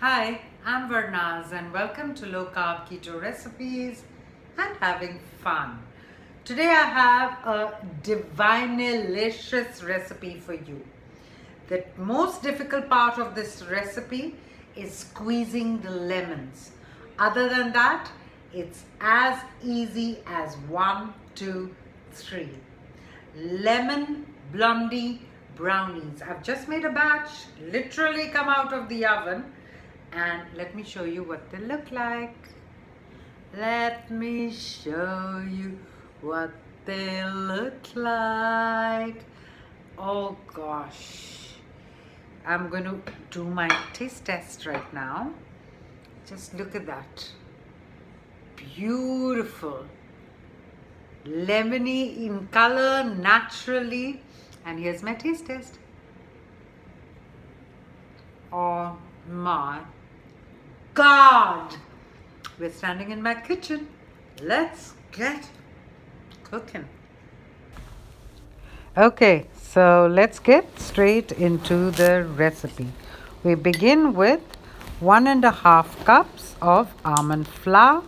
Hi, I'm Varnaz and welcome to Low Carb Keto Recipes and Having Fun. Today I have a divinelicious recipe for you. The most difficult part of this recipe is squeezing the lemons. Other than that, it's as easy as 1, 2, 3. Lemon blondie brownies. I've just made a batch, literally come out of the oven, and let me show you what they look like. Let me show you what they look like. Oh gosh, I'm going to do my taste test right now. Just look at that. Beautiful. Lemony in color, naturally. And here's my taste test. Oh my God! We're standing in my kitchen. Let's get cooking. Okay, so let's get straight into the recipe. We begin with 1.5 cups of almond flour.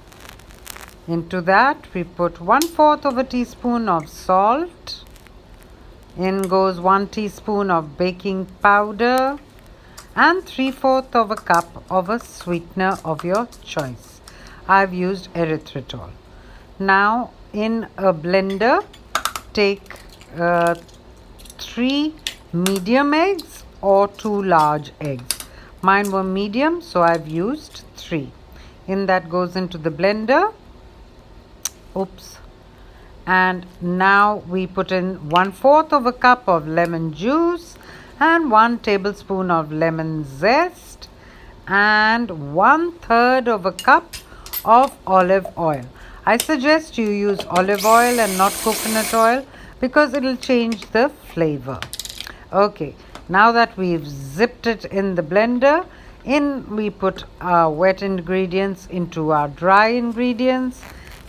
Into that we put 1/4 of a teaspoon of salt. In goes 1 teaspoon of baking powder and 3/4 of a cup of a sweetener of your choice. I've used erythritol. Now in a blender, take 3 medium eggs or 2 large eggs. Mine were medium, so I've used 3. In that goes into the blender. Oops. And now we put in 1/4 of a cup of lemon juice and 1 tablespoon of lemon zest and 1/3 of a cup of olive oil. I suggest you use olive oil and not coconut oil because it will change the flavor. Okay, now that we've zipped it in the blender, we put our wet ingredients into our dry ingredients.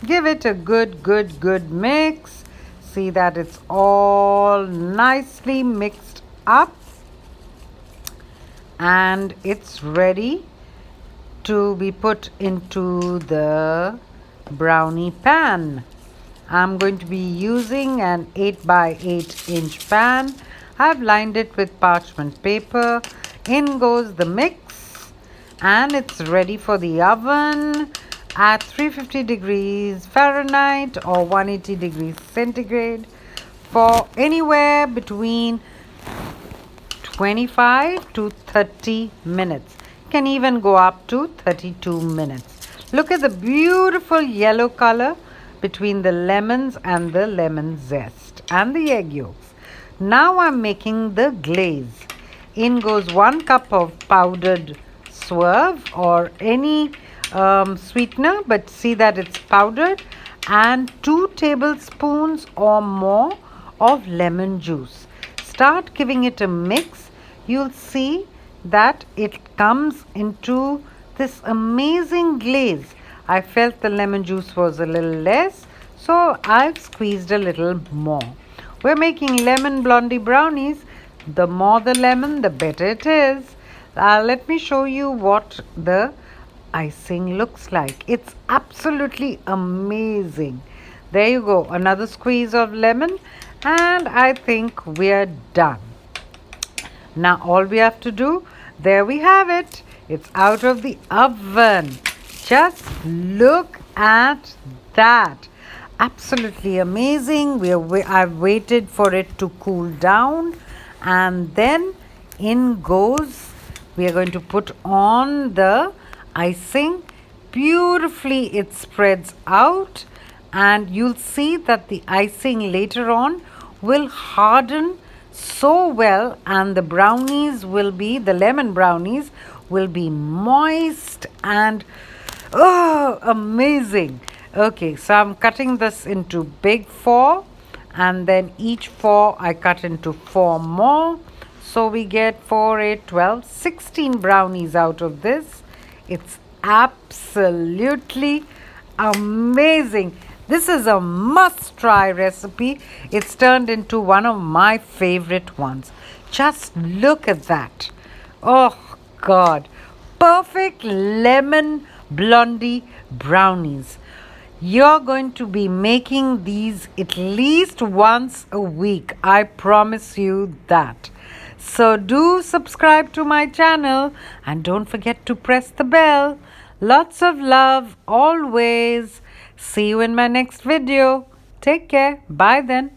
Give it a good mix. See that it's all nicely mixed up and it's ready to be put into the brownie pan. I'm going to be using an 8 by 8 inch pan. I've lined it with parchment paper. In goes the mix and it's ready for the oven at 350 degrees Fahrenheit or 180 degrees centigrade for anywhere between 25 to 30 minutes. Can even go up to 32 minutes. Look at the beautiful yellow color between the lemons and the lemon zest and the egg yolks. Now I'm making the glaze. In goes 1 cup of powdered swerve or any sweetener, but see that it's powdered, and 2 tablespoons or more of lemon juice. Start giving it a mix. You'll see that it comes into this amazing glaze. I felt the lemon juice was a little less, so I've squeezed a little more. We're making lemon blondie brownies. The more the lemon, the better it is. Let me show you what the icing looks like. It's absolutely amazing. There you go, another squeeze of lemon, and I think we're done. Now all we have to do, there we have it. It's out of the oven. Just look at that. Absolutely amazing. I've waited for it to cool down, and then in goes, we are going to put on the icing. Beautifully it spreads out, and you'll see that the icing later on will harden so well, and the lemon brownies will be moist and amazing. Okay, so I'm cutting this into big 4, and then each 4 I cut into 4 more. So we get 4, 8, 12, 16 brownies out of this. It's absolutely amazing. This is a must-try recipe. It's turned into one of my favorite ones. Just look at that. Oh God. perfect lemon blondie brownies. You're going to be making these at least once a week. I promise you that. So do subscribe to my channel and don't forget to press the bell. Lots of love always. See you in my next video. Take care. Bye then.